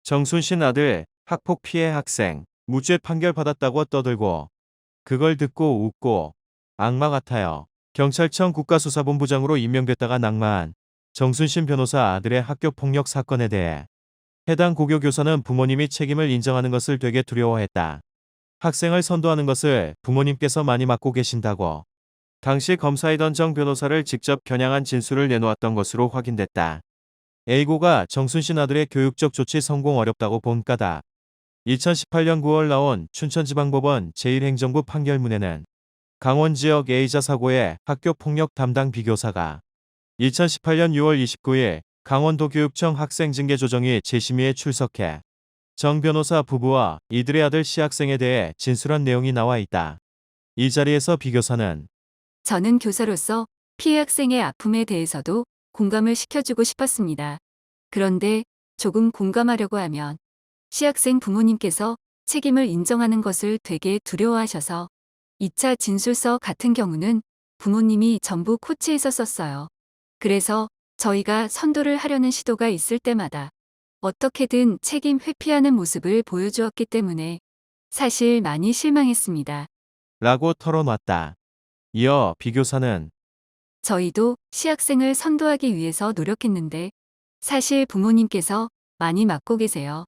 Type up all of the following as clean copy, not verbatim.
정순신 아들 학폭 피해 학생 무죄 판결 받았다고 떠들고 그걸 듣고 웃고 악마 같아요. 경찰청 국가수사본부장으로 임명됐다가 낙마한 정순신 변호사 아들의 학교폭력 사건에 대해 해당 고교 교사는 부모님이 책임을 인정하는 것을 되게 두려워했다. 학생을 선도하는 것을 부모님께서 많이 맡고 계신다고 당시 검사이던 정 변호사를 직접 겨냥한 진술을 내놓았던 것으로 확인됐다. A고가 정순신 아들의 교육적 조치 성공 어렵다고 본 까닭. 2018년 9월 나온 춘천지방법원 제1행정부 판결문에는 강원 지역 A자 사고의 학교폭력 담당 비교사가 2018년 6월 29일 강원도 교육청 학생징계조정위 재심의에 출석해 정 변호사 부부와 이들의 아들 C 학생에 대해 진술한 내용이 나와 있다. 이 자리에서 비교사는 저는 교사로서 피해 학생의 아픔에 대해서도 공감을 시켜주고 싶었습니다. 그런데 조금 공감하려고 하면 C 학생 부모님께서 책임을 인정하는 것을 되게 두려워하셔서 2차 진술서 같은 경우는 부모님이 전부 코치해서 썼어요. 그래서 저희가 선도를 하려는 시도가 있을 때마다 어떻게든 책임 회피하는 모습을 보여주었기 때문에 사실 많이 실망했습니다. 라고 털어놨다. 이어 비교사는 저희도 시학생을 선도하기 위해서 노력했는데 사실 부모님께서 많이 맡고 계세요.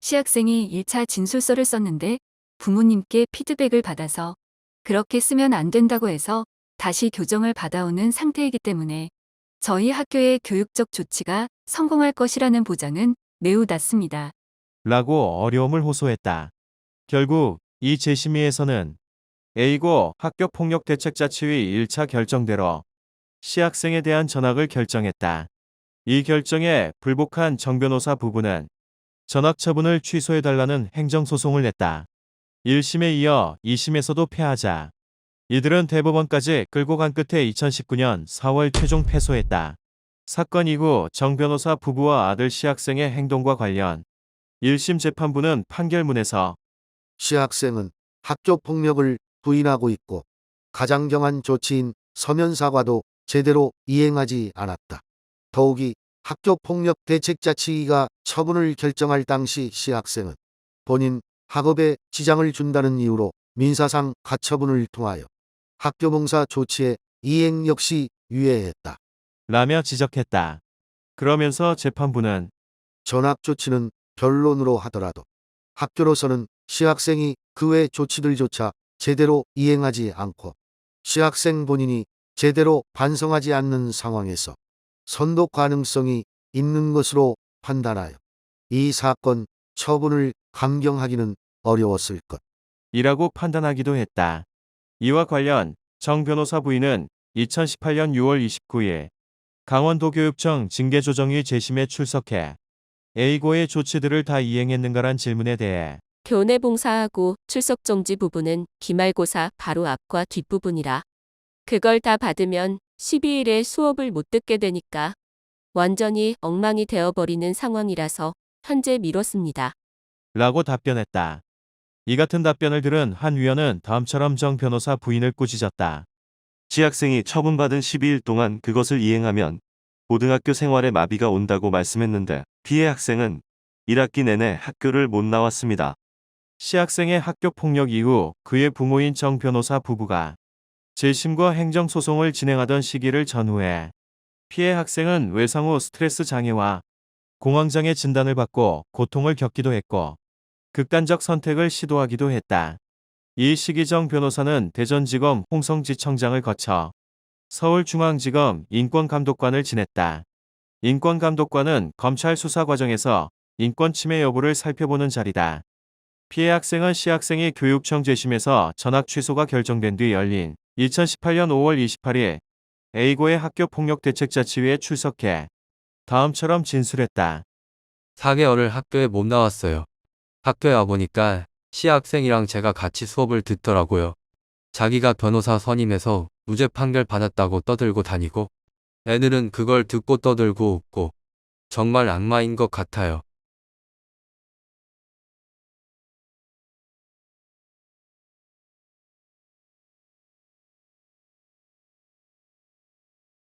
시학생이 1차 진술서를 썼는데 부모님께 피드백을 받아서 그렇게 쓰면 안 된다고 해서 다시 교정을 받아오는 상태이기 때문에 저희 학교의 교육적 조치가 성공할 것이라는 보장은 매우 낮습니다. 라고 어려움을 호소했다. 결국 이 재심의에서는 A고 학교폭력대책자치위 1차 결정대로 C 학생에 대한 전학을 결정했다. 이 결정에 불복한 정 변호사 부부는 전학 처분을 취소해달라는 행정소송을 냈다. 1심에 이어 2심에서도 패하자 이들은 대법원까지 끌고 간 끝에 2019년 4월 최종 패소했다. 사건 이후 정 변호사 부부와 아들 C 학생의 행동과 관련 1심 재판부는 판결문에서 C 학생은 학교 폭력을 부인하고 있고 가장 경한 조치인 서면 사과도 제대로 이행하지 않았다. 더욱이 학교폭력대책자치위가 처분을 결정할 당시 C 학생은 본인 학업에 지장을 준다는 이유로 민사상 가처분을 통하여 학교봉사 조치의 이행 역시 유예했다. 라며 지적했다. 그러면서 재판부는 전학 조치는 변론으로 하더라도 학교로서는 C 학생이 그 외 조치들조차 제대로 이행하지 않고 C 학생 본인이 제대로 반성하지 않는 상황에서 선도 가능성이 있는 것으로 판단하여 이 사건 처분을 강경하기는 어려웠을 것. 이라고 판단하기도 했다. 이와 관련 정 변호사 부인은 2018년 6월 29일 강원도교육청 징계조정위 재심에 출석해 A고의 조치들을 다 이행했는가란 질문에 대해 교내 봉사하고 출석 정지 부분은 기말고사 바로 앞과 뒷부분이라 그걸 다 받으면 12일에 수업을 못 듣게 되니까 완전히 엉망이 되어버리는 상황이라서 현재 미뤘습니다. 라고 답변했다. 이 같은 답변을 들은 한 위원은 다음처럼 정 변호사 부인을 꾸짖었다. 시학생이 처분받은 12일 동안 그것을 이행하면 고등학교 생활에 마비가 온다고 말씀했는데 피해 학생은 1학기 내내 학교를 못 나왔습니다. C 학생의 학교폭력 이후 그의 부모인 정 변호사 부부가 재심과 행정소송을 진행하던 시기를 전후해 피해 학생은 외상 후 스트레스 장애와 공황장애 진단을 받고 고통을 겪기도 했고 극단적 선택을 시도하기도 했다. 이 시기 정 변호사는 대전지검 홍성지청장을 거쳐 서울중앙지검 인권감독관을 지냈다. 인권감독관은 검찰 수사 과정에서 인권침해 여부를 살펴보는 자리다. 피해 학생은 C 학생이 교육청 재심에서 전학 취소가 결정된 뒤 열린 2018년 5월 28일 A고의 학교폭력대책자치위에 출석해 다음처럼 진술했다. 4개월을 학교에 못 나왔어요. 학교에 와보니까 C 학생이랑 제가 같이 수업을 듣더라고요. 자기가 변호사 선임해서 무죄 판결 받았다고 떠들고 다니고 애들은 그걸 듣고 떠들고 웃고 정말 악마인 것 같아요.